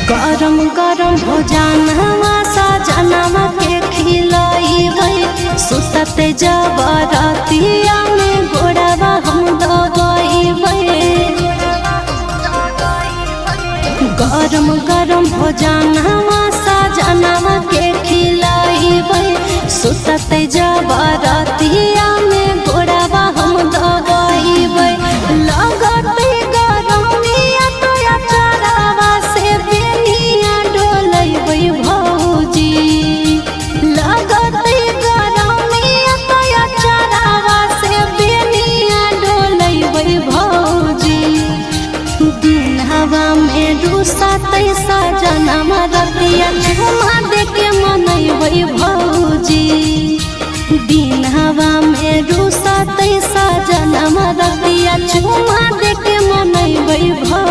गरम गरम भोजन सजनवा के खिलैबै सुतते जब रातिया में गोड़वा हम दबैबै। गरम गरम भोजन सजनवा के खिलैबै सुतते जब रातिया में गोड़वा हम दबैबै। लगते गरमिया तो अचारवा से बेनिया डोलैबै भौजी। लगते गरमिया तो अचारवा से बेनिया डोलैबै भौजी। दिन हवा में रुसतै सजनवा रतिया झुमा देके मनैबै भौजी। दिन हवा में रुसतै सजनवा रतिया झुमा देके मनैबै भौजी।